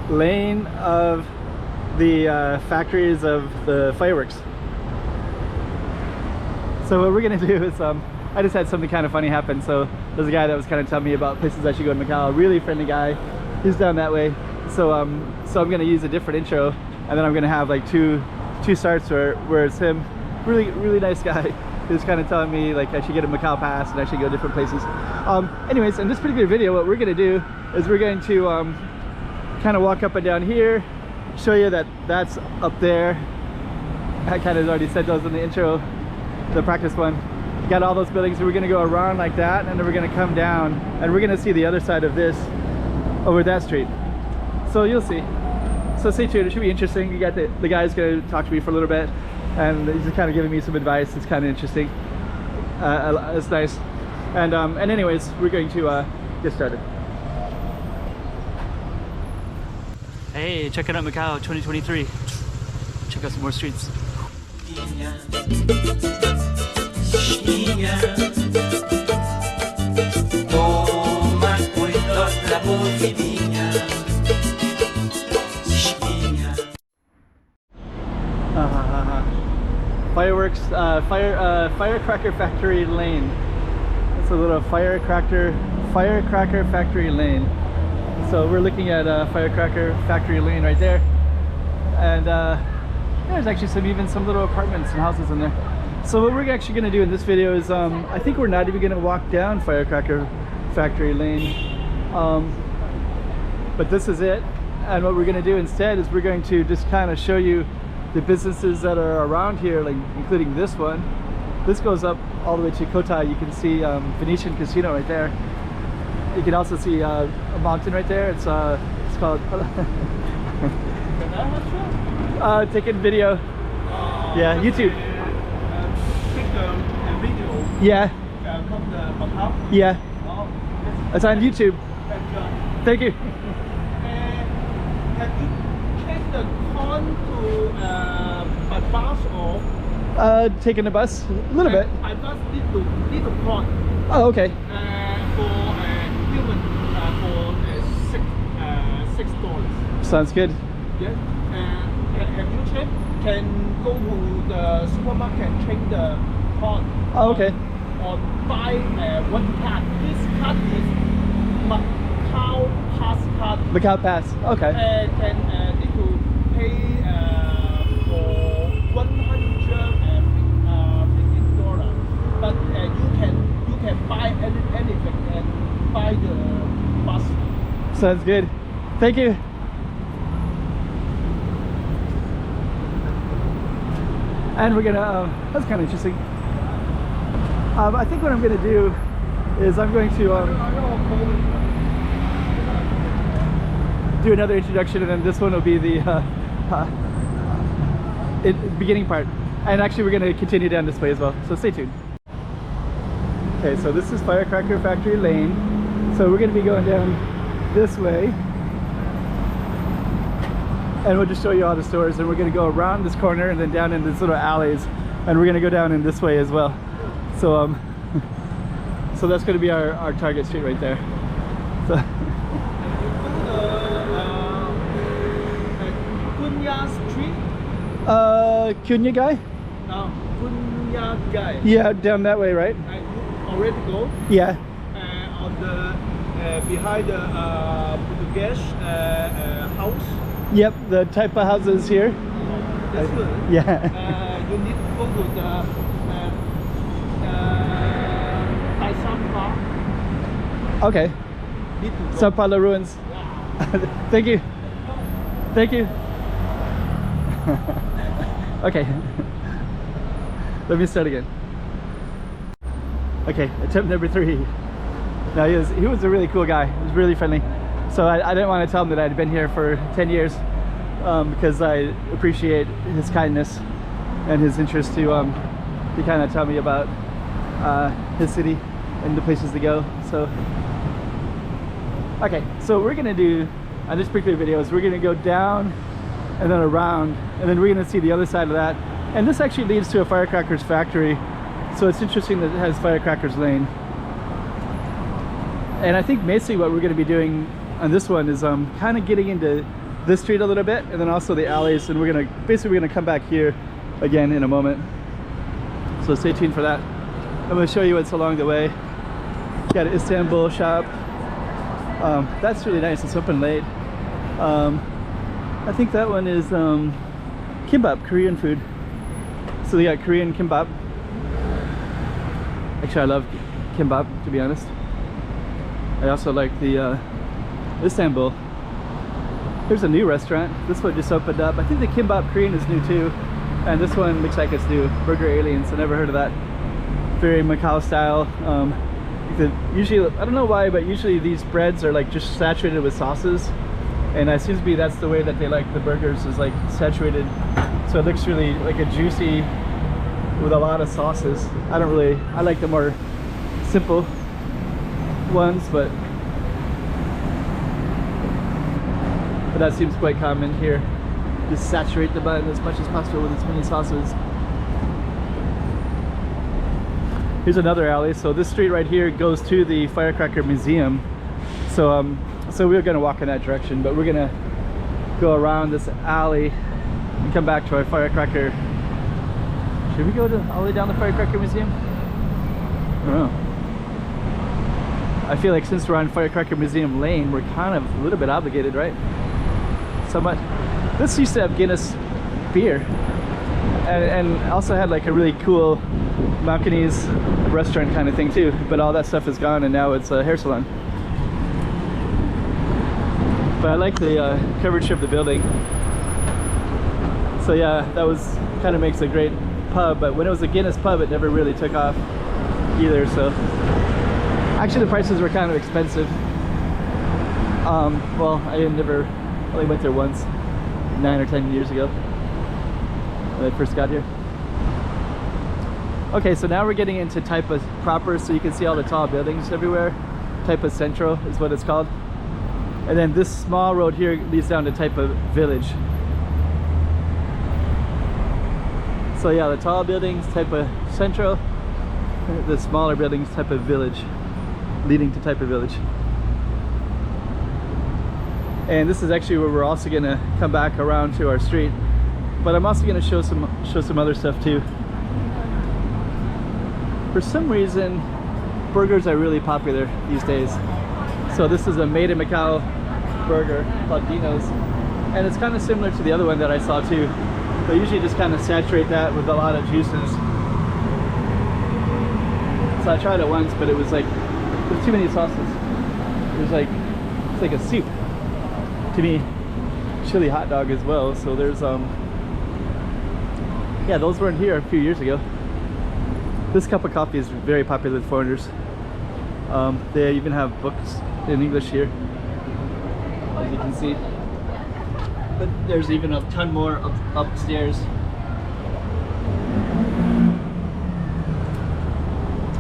lane of the factories of the fireworks. So what we're gonna do is I just had something kind of funny happen. So there's a guy that was kind of telling me about places I should go in Macau. Really friendly guy. He's down that way. So so I'm gonna use a different intro, and then I'm gonna have like two starts where it's him. Really nice guy. Who's kind of telling me like I should get a Macau pass and I should go different places. Anyways, in this particular video, what we're gonna do is we're going to kind of walk up and down here, show you that that's up there. I kind of already said those in the intro, the practice one. Got all those buildings, so we're gonna go around like that, and then we're gonna come down and we're gonna see the other side of this over that street. So you'll see. So stay tuned, it should be interesting. You got the guy's gonna talk to me for a little bit, and he's just kind of giving me some advice. It's kind of interesting. It's nice. And anyways, we're going to get started. Hey, check it out, Macau 2023. Check out some more streets. Fireworks, Firecracker Factory Lane. It's a little Firecracker Factory Lane. So we're looking at Firecracker Factory Lane right there, and there's actually even some little apartments and houses in there. So what we're actually going to do in this video is I think we're not even going to walk down Firecracker Factory Lane, but this is it. And what we're going to do instead is we're going to just kind of show you the businesses that are around here, like including this one. This goes up all the way to Cotai. You can see Venetian Casino right there. You can also see a mountain right there. It's called taking video. Yeah, YouTube. Take a video. Yeah. From the Macau. Yeah. It's on YouTube. Thank you. Have you taken the con to by bus or? Taking the bus a little bit. I just need to con. Oh, okay. For human for $6. Sounds good. Yes. Have you checked? Can go to the supermarket and check the con. Oh, okay. Or buy one card. This card is Macau Pass card. Macau Pass. Okay. Can need to pay for $150. But you can buy anything and buy the bus. Sounds good. Thank you. And we're gonna, that's kind of interesting. I think what I'm gonna do is I'm going to do another introduction, and then this one will be the beginning part. And actually we're gonna continue down this way as well, so stay tuned. Okay, so this is Firecracker Factory Lane. So we're gonna be going down this way, and we'll just show you all the stores, and we're going to go around this corner and then down in these little alleys, and we're going to go down in this way as well. So so that's going to be our target street right there. So Kunya Street? Kunya guy? No, Kunya guy. Yeah, down that way, right? You already go? Yeah. On the behind the Portuguese house. Yep, the Taipa houses here. That's good. Yeah. You need to go to the Taipa. Okay. Sapala ruins. Yeah. Thank you. Thank you. Okay. Let me start again. Okay, attempt number 3. Now he was a really cool guy. He was really friendly. So I didn't want to tell him that I'd been here for 10 years because I appreciate his kindness and his interest to kind of tell me about his city and the places to go. So okay, so we're gonna do on this particular video is we're gonna go down and then around, and then we're gonna see the other side of that. And this actually leads to a firecrackers factory, so it's interesting that it has Firecrackers Lane. And I think basically what we're going to be doing on this one is kind of getting into this street a little bit, and then also the alleys, and we're gonna come back here again in a moment. So stay tuned for that. I'm gonna show you what's along the way. Got an Istanbul shop. That's really nice. It's open late. I think that one is kimbap, Korean food. So they got Korean kimbap. Actually, I love kimbap, to be honest. I also like the Istanbul. Here's a new restaurant. This one just opened up. I think the kimbap Korean is new too. And this one looks like it's new. Burger Aliens. I never heard of that. Very Macau style. Usually, I don't know why, but usually these breads are like just saturated with sauces. And it seems to be that's the way that they like the burgers, is like saturated. So it looks really like a juicy with a lot of sauces. I like the more simple ones, but that seems quite common here. Just saturate the bun as much as possible with as many sauces. Here's another alley. So this street right here goes to the Firecracker Museum. So we're gonna walk in that direction, but we're gonna go around this alley and come back to our firecracker. Should we go all the way down the Firecracker Museum? I don't know. I feel like since we're on Firecracker Museum Lane, we're kind of a little bit obligated, right? So much. This used to have Guinness beer, and also had like a really cool Macanese restaurant kind of thing too, but all that stuff is gone and now it's a hair salon. But I like the curvature of the building. So yeah, that was kind of makes a great pub, but when it was a Guinness pub it never really took off either. So actually the prices were kind of expensive. Well, I only went there once 9 or 10 years ago when I first got here. Okay, so now we're getting into Taipa proper, so you can see all the tall buildings everywhere. Taipa Central is what it's called. And then this small road here leads down to Taipa Village. So yeah, the tall buildings, Taipa Central. The smaller buildings, Taipa Village, leading to Taipa Village. And this is actually where we're also gonna come back around to our street. But I'm also gonna show some other stuff too. For some reason, burgers are really popular these days. So this is a made in Macau burger called Dino's. And it's kind of similar to the other one that I saw too. They usually just kind of saturate that with a lot of juices. So I tried it once, but it was like, there's too many sauces. It's like a soup. To me, chili hot dog as well. So there's yeah, those weren't here a few years ago. This cup of coffee is very popular with foreigners. They even have books in English here, as you can see. But there's even a ton more upstairs.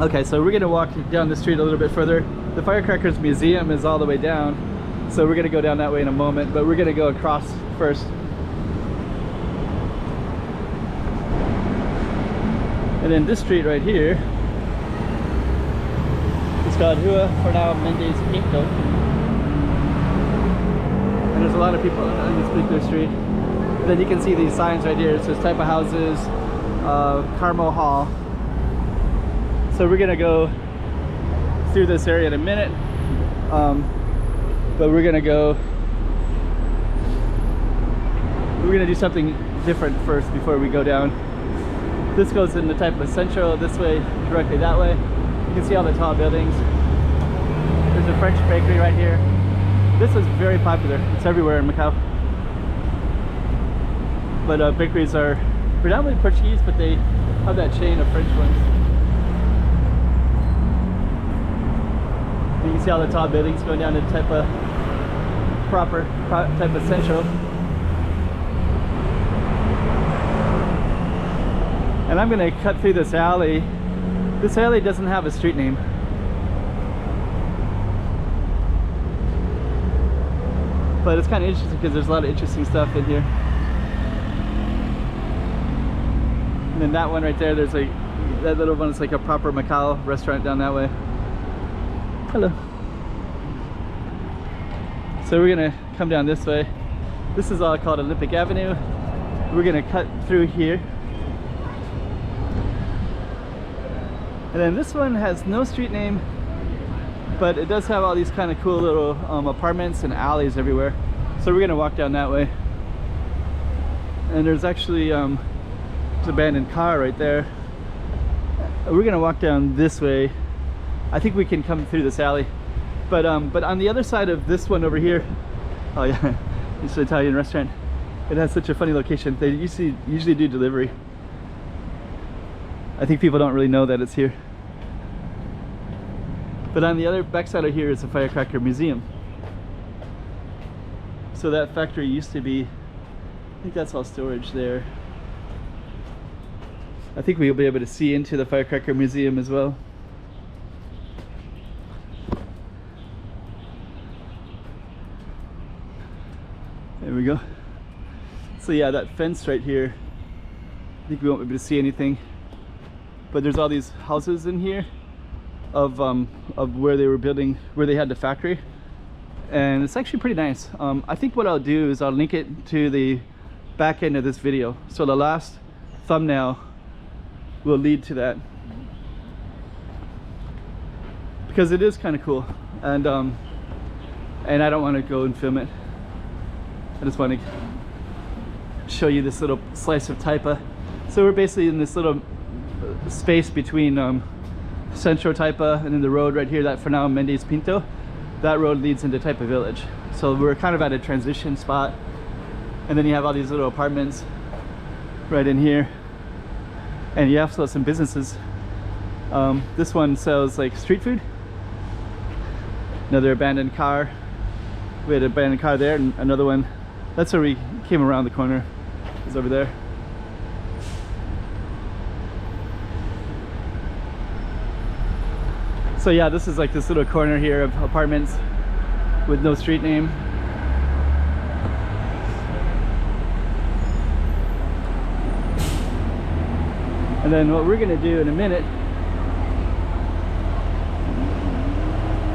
Okay, so we're gonna walk down the street a little bit further. The Firecrackers Museum is all the way down, so we're gonna go down that way in a moment, but we're gonna go across first. And then this street right here, it's called Rua Fernão Mendes Pinto. And there's a lot of people on this particular street. And then you can see these signs right here. It says Taipa Houses, Carmel Hall. So we're gonna go through this area in a minute. But we're gonna do something different first before we go down. This goes in the Taipa Central, this way, directly that way. You can see all the tall buildings. There's a French bakery right here. This is very popular. It's everywhere in Macau. But bakeries are predominantly Portuguese, but they have that chain of French ones. You can see all the tall buildings going down to Taipa proper, Taipa Central. And I'm gonna cut through this alley. This alley doesn't have a street name. But it's kind of interesting because there's a lot of interesting stuff in here. And then that one right there, there's like, that little one is like a proper Macau restaurant down that way. Hello. So we're gonna come down this way. This is all called Olympic Avenue. We're gonna cut through here. And then this one has no street name, but it does have all these kind of cool little apartments and alleys everywhere. So we're gonna walk down that way. And there's actually an abandoned car right there. We're gonna walk down this way. I think we can come through this alley. But on the other side of this one over here, oh yeah, it's an Italian restaurant. It has such a funny location. They usually do delivery. I think people don't really know that it's here. But on the other backside of here is the Firecracker Museum. So that factory used to be, I think that's all storage there. I think we'll be able to see into the Firecracker Museum as well. There we go. So yeah, that fence right here, I think we won't be able to see anything. But there's all these houses in here of where they were building, where they had the factory. And it's actually pretty nice. I think what I'll do is I'll link it to the back end of this video. So the last thumbnail will lead to that. Because it is kind of cool. And I don't want to go and film it. I just want to show you this little slice of Taipa. So we're basically in this little space between Centro Taipa and then the road right here, that for now Mendes Pinto. That road leads into Taipa village. So we're kind of at a transition spot. And then you have all these little apartments right in here. And you also have some businesses. This one sells like street food. Another abandoned car. We had an abandoned car there, and another one. That's where we came around the corner. Is over there. So yeah, this is like this little corner here of apartments with no street name. And then what we're gonna do in a minute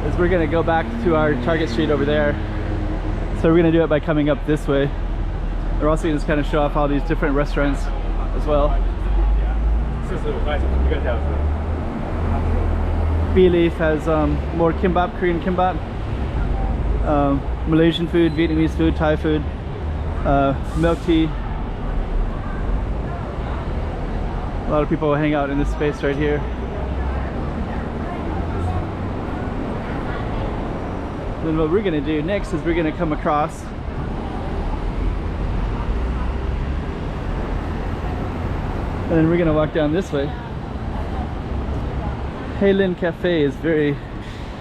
is we're gonna go back to our target street over there. So we're gonna do it by coming up this way. We're also gonna just kind of show off all these different restaurants as well. B-Leaf has more kimbap, Korean kimbap, Malaysian food, Vietnamese food, Thai food, milk tea. A lot of people will hang out in this space right here. Then what we're gonna do next is we're gonna come across and then we're gonna walk down this way. Helen Cafe is very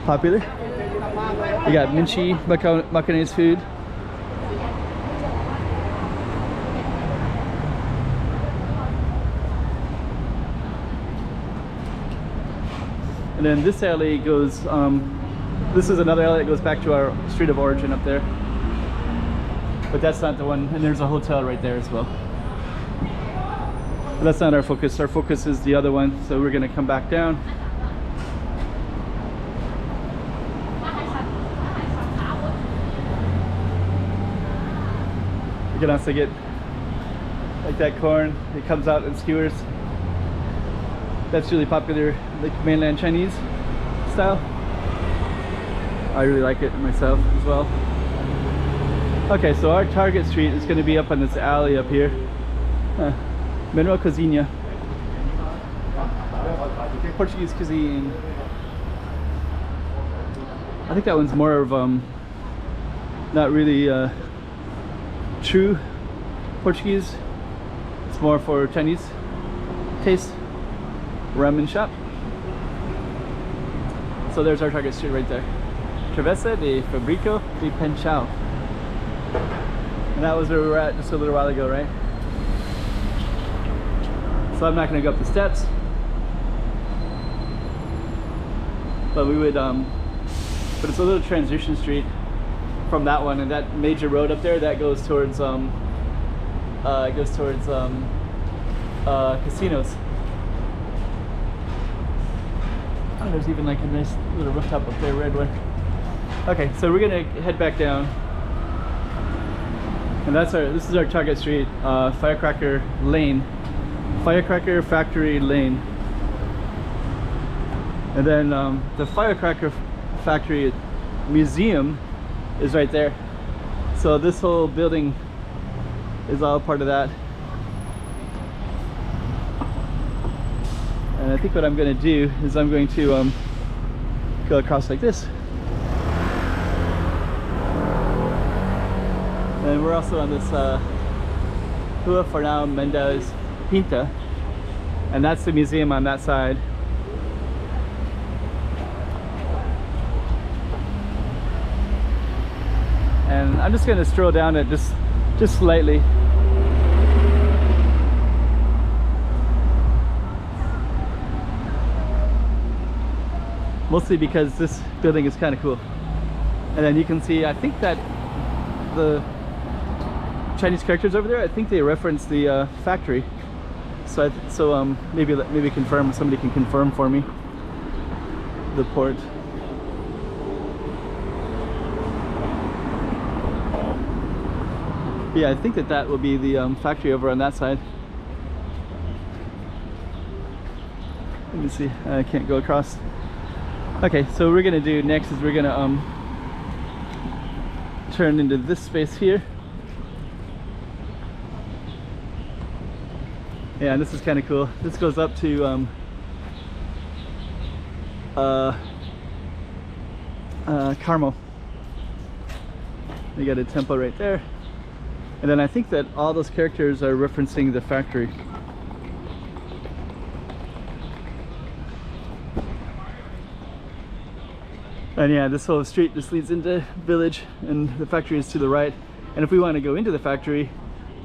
popular. You got Minchi, Macanese food. And then this alley goes, this is another alley that goes back to our street of origin up there. But that's not the one, and there's a hotel right there as well. But that's not our focus. Our focus is the other one, so we're gonna come back down. You can also get like that corn, it comes out in skewers. That's really popular, like mainland Chinese style. I really like it myself as well. Okay, so our target street is going to be up on this alley up here. Manuel Cozinha. Portuguese cuisine. I think that one's more of not really true Portuguese. It's more for Chinese taste. Ramen shop. So there's our target street right there. Travessa da Fa de Pancho. And that was where we were at just a little while ago, right? So I'm not gonna go up the steps. But we would but it's a little transition street from that one, and that major road up there that goes towards casinos. Oh, there's even like a nice little rooftop up there, red one. Okay, so we're gonna head back down. And this is our target street, Firecracker Lane, Firecracker Factory Lane. And then the Firecracker Factory Museum is right there. So this whole building is all part of that. And I think what I'm going to do is I'm going to go across like this. And we're also on this Rua Fernão Mendes Pinta, and that's the museum on that side. And I'm just going to stroll down it just slightly. Mostly because this building is kind of cool. And then you can see, I think that the Chinese characters over there, I think they reference the factory. So maybe confirm, somebody can confirm for me the port. Yeah, I think that will be the factory over on that side. Let me see, I can't go across. Okay, so what we're gonna do next is we're gonna turn into this space here. Yeah, and this is kind of cool. This goes up to Carmel. You got a temple right there. And then I think that all those characters are referencing the factory. And yeah, this whole street just leads into village, and the factory is to the right. And if we want to go into the factory,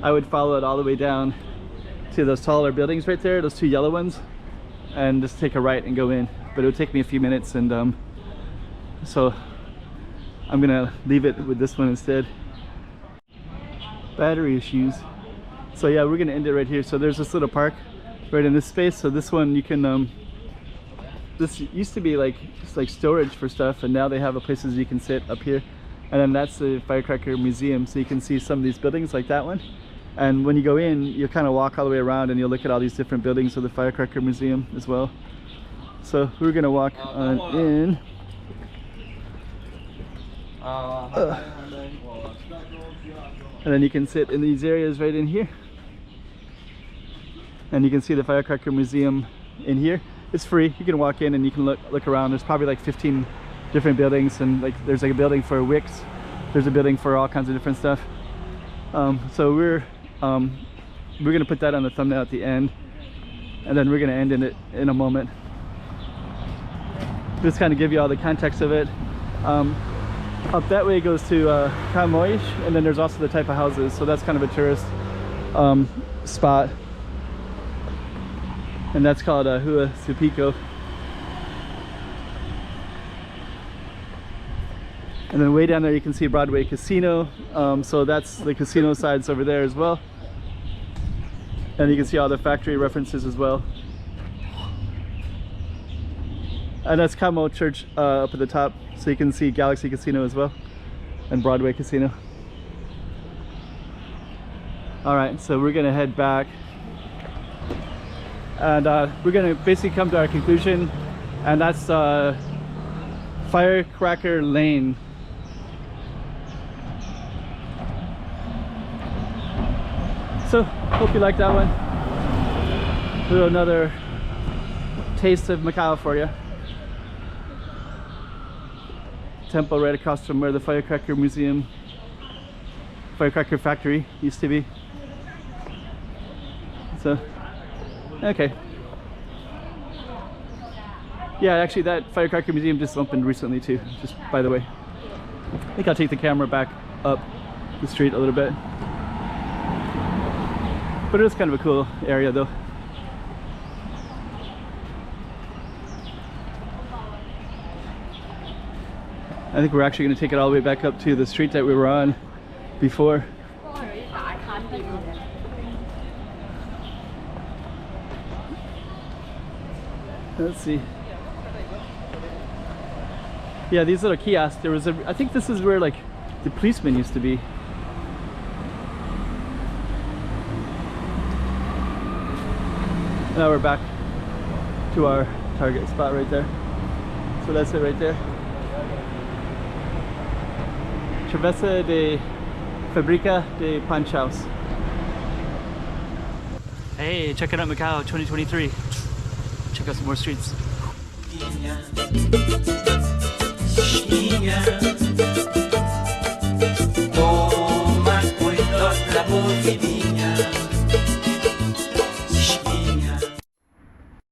I would follow it all the way down to those taller buildings right there, those two yellow ones, and just take a right and go in. But it would take me a few minutes, and so I'm gonna leave it with this one instead. Battery issues. So yeah, we're gonna end it right here. So there's this little park right in this space. So this one you can this used to be like just like storage for stuff, and now they have places you can sit up here. And then that's the Firecracker Museum, so you can see some of these buildings like that one. And when you go in, you'll kind of walk all the way around and you'll look at all these different buildings of the Firecracker Museum as well. So we're gonna walk on in. And then you can sit in these areas right in here. And you can see the Firecracker Museum in here. It's free. You can walk in and you can look around. There's probably like 15 different buildings, and like there's like a building for Wix. There's a building for all kinds of different stuff. So we're gonna put that on the thumbnail at the end, and then we're gonna end in it in a moment. Just kind of give you all the context of it. Up that way goes to Camões, and then there's also the Taipa houses, so that's kind of a tourist spot, and that's called Rua Supico. And then way down there you can see Broadway Casino, so that's the casino sides over there as well. And you can see all the factory references as well. And that's Camo Church up at the top, so you can see Galaxy Casino as well, and Broadway Casino. Alright, so we're gonna head back, and we're gonna basically come to our conclusion, and that's Firecracker Lane. So, hope you liked that one. A little another taste of Macau for you. Temple right across from where the Firecracker Museum, Firecracker Factory used to be. So, okay. Yeah, actually that Firecracker Museum just opened recently too, just by the way. I think I'll take the camera back up the street a little bit. But it is kind of a cool area though. I think we're actually going to take it all the way back up to the street that we were on before. Let's see. Yeah, these little kiosks, there was I think this is where like the policeman used to be. Now we're back to our target spot right there. So that's it right there. Travessa da Fa de Pancho. Hey, checking out Macau 2023. Check out some more streets.